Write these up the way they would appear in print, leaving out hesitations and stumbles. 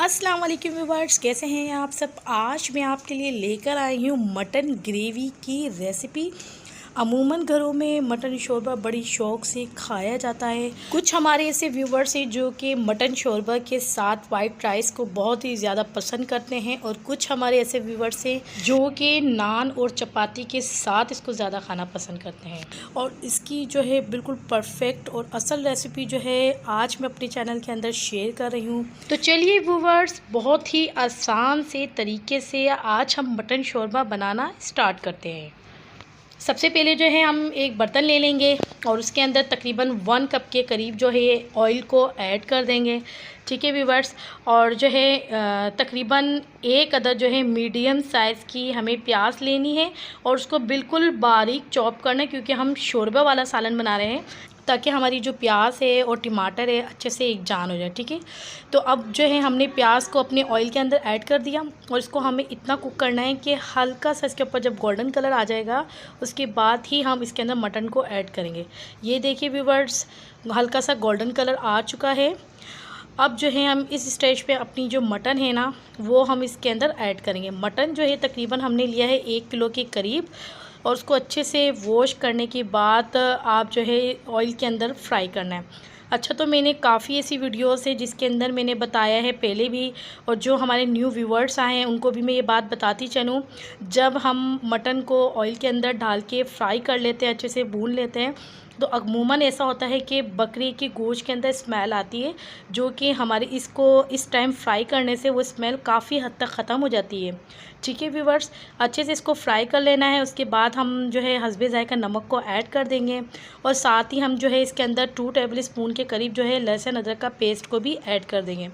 अस्सलाम वालेकुम व्यूअर्स, कैसे हैं आप सब। आज मैं आपके लिए लेकर आई हूँ मटन ग्रेवी की रेसिपी। अमूमन घरों में मटन शोरबा बड़ी शौक़ से खाया जाता है। कुछ हमारे ऐसे व्यूअर्स हैं जो कि मटन शोरबा के साथ वाइट राइस को बहुत ही ज़्यादा पसंद करते हैं, और कुछ हमारे ऐसे व्यूअर्स हैं जो कि नान और चपाती के साथ इसको ज़्यादा खाना पसंद करते हैं। और इसकी जो है बिल्कुल परफेक्ट और असल रेसिपी जो है आज मैं अपने चैनल के अंदर शेयर कर रही हूँ। तो चलिए व्यूअर्स, बहुत ही आसान से तरीके से आज हम मटन शोरबा बनाना स्टार्ट करते हैं। सबसे पहले जो है हम एक बर्तन ले लेंगे और उसके अंदर तकरीबन 1 कप के करीब जो है ऑयल को ऐड कर देंगे। ठीक है व्यूअर्स, और जो है तकरीबन 1 अदद जो है मीडियम साइज़ की हमें प्याज लेनी है और उसको बिल्कुल बारीक चॉप करना है, क्योंकि हम शोरबा वाला सालन बना रहे हैं, ताकि हमारी जो प्याज है और टमाटर है अच्छे से एक जान हो जाए। ठीक है, तो अब जो है हमने प्याज को अपने ऑयल के अंदर ऐड कर दिया और इसको हमें इतना कुक करना है कि हल्का सा इसके ऊपर जब गोल्डन कलर आ जाएगा उसके बाद ही हम इसके अंदर मटन को ऐड करेंगे। ये देखिए व्यूअर्स, हल्का सा गोल्डन कलर आ चुका है। अब जो है हम इस स्टेज पे अपनी जो मटन है ना वो हम इसके अंदर ऐड करेंगे। मटन जो है तकरीबन हमने लिया है 1 किलो के करीब, और उसको अच्छे से वॉश करने के बाद आप जो है ऑयल के अंदर फ्राई करना है। अच्छा, तो मैंने काफ़ी ऐसी वीडियोस है जिसके अंदर मैंने बताया है पहले भी, और जो हमारे न्यू व्यूअर्स आए हैं उनको भी मैं ये बात बताती चलूँ। जब हम मटन को ऑयल के अंदर डाल के फ्राई कर लेते हैं, अच्छे से भून लेते हैं, तो अमूमन ऐसा होता है कि बकरी के गोश्त के अंदर स्मेल आती है, जो कि हमारे इसको इस टाइम फ्राई करने से वो स्मेल काफ़ी हद तक ख़त्म हो जाती है। ठीक है व्यूअर्स, अच्छे से इसको फ्राई कर लेना है। उसके बाद हम जो है हस्बे ज़ायका नमक को ऐड कर देंगे, और साथ ही हम जो है इसके अंदर 2 टेबल स्पून के करीब जो है लहसुन अदरक का पेस्ट को भी ऐड कर देंगे।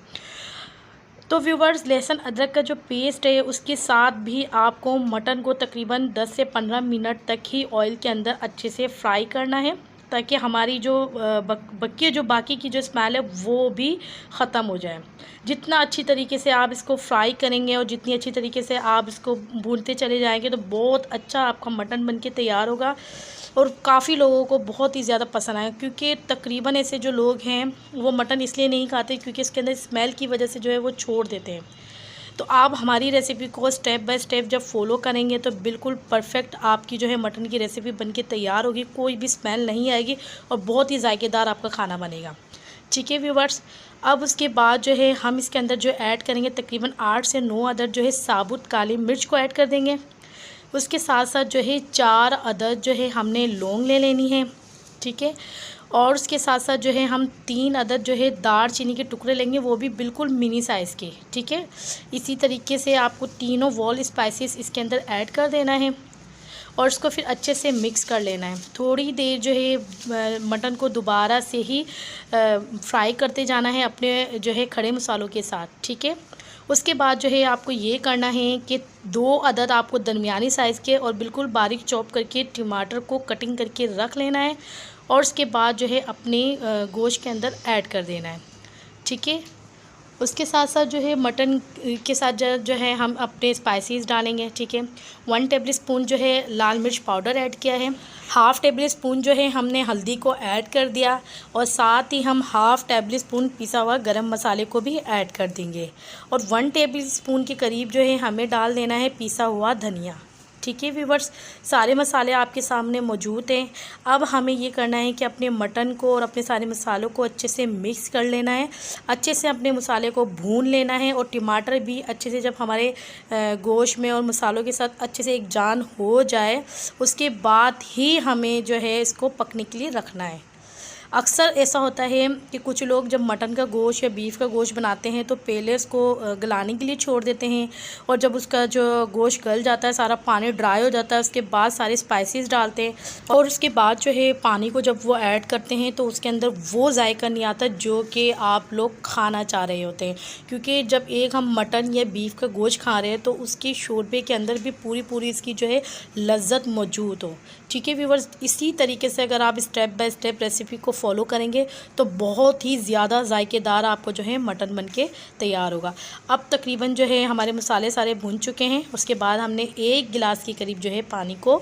तो व्यूअर्स, लहसुन अदरक का जो पेस्ट है उसके साथ भी आपको मटन को तकरीबन 10 से 15 मिनट तक ही ऑयल के अंदर अच्छे से फ्राई करना है, ताकि हमारी जो बाकी की जो स्मेल है वो भी ख़त्म हो जाए। जितना अच्छी तरीके से आप इसको फ्राई करेंगे और जितनी अच्छी तरीके से आप इसको भूनते चले जाएंगे तो बहुत अच्छा आपका मटन बनके तैयार होगा, और काफ़ी लोगों को बहुत ही ज़्यादा पसंद आएगा। क्योंकि तकरीबन ऐसे जो लोग हैं वो मटन इसलिए नहीं खाते क्योंकि इसके अंदर स्मेल की वजह से जो है वो छोड़ देते हैं। तो आप हमारी रेसिपी को स्टेप बाय स्टेप जब फॉलो करेंगे तो बिल्कुल परफेक्ट आपकी जो है मटन की रेसिपी बनके तैयार होगी, कोई भी स्मेल नहीं आएगी और बहुत ही जायकेदार आपका खाना बनेगा। ठीक है व्यूअर्स, अब उसके बाद जो है हम इसके अंदर जो ऐड करेंगे तकरीबन 8 से 9 अदद जो है साबुत काली मिर्च को ऐड कर देंगे। उसके साथ साथ जो है 4 अदद जो है हमने लौंग ले लेनी है। ठीक है, और उसके साथ साथ जो है हम 3 अदद जो है दार चीनी के टुकड़े लेंगे, वो भी बिल्कुल मिनी साइज़ के। ठीक है, इसी तरीके से आपको तीनों वॉल स्पाइसेस इसके अंदर ऐड कर देना है और इसको फिर अच्छे से मिक्स कर लेना है। थोड़ी देर जो है मटन को दोबारा से ही फ्राई करते जाना है अपने जो है खड़े मसालों के साथ। ठीक है, उसके बाद जो है आपको ये करना है कि 2 अदद आपको दरमियानी साइज़ के और बिल्कुल बारीक चॉप करके टमाटर को कटिंग करके रख लेना है, और उसके बाद जो है अपने गोश्त के अंदर ऐड कर देना है। ठीक है, उसके साथ साथ जो है मटन के साथ जो है हम अपने स्पाइसेस डालेंगे। ठीक है, 1 टेबल स्पून जो है लाल मिर्च पाउडर ऐड किया है, हाफ़ टेबल स्पून जो है हमने हल्दी को ऐड कर दिया, और साथ ही हम हाफ़ टेबल स्पून पिसा हुआ गरम मसाले को भी ऐड कर देंगे, और 1 टेबल स्पून के करीब जो है हमें डाल देना है पिसा हुआ धनिया। ठीक है व्यूअर्स, सारे मसाले आपके सामने मौजूद हैं। अब हमें ये करना है कि अपने मटन को और अपने सारे मसालों को अच्छे से मिक्स कर लेना है, अच्छे से अपने मसाले को भून लेना है, और टमाटर भी अच्छे से जब हमारे गोश्त में और मसालों के साथ अच्छे से एक जान हो जाए उसके बाद ही हमें जो है इसको पकने के लिए रखना है। अक्सर ऐसा होता है कि कुछ लोग जब मटन का गोश्त या बीफ का गोश्त बनाते हैं तो पहले उसको गलाने के लिए छोड़ देते हैं, और जब उसका जो गोश्त गल जाता है, सारा पानी ड्राई हो जाता है, उसके बाद सारे स्पाइसेस डालते हैं, और उसके बाद जो है पानी को जब वो ऐड करते हैं तो उसके अंदर वो जायका नहीं आता जो कि आप लोग खाना चाह रहे होते हैं। क्योंकि जब एक हम मटन या बीफ का गोश्त खा रहे हैं तो उसकी शोरबे के अंदर भी पूरी इसकी जो है लज्जत मौजूद हो। ठीक है व्यूअर्स, इसी तरीके से अगर आप स्टेप बाय स्टेप रेसिपी को फॉलो करेंगे तो बहुत ही ज़्यादा जायकेदार आपको जो है मटन बनके तैयार होगा। अब तकरीबन जो है हमारे मसाले सारे भून चुके हैं। उसके बाद हमने 1 गिलास के करीब जो है पानी को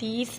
30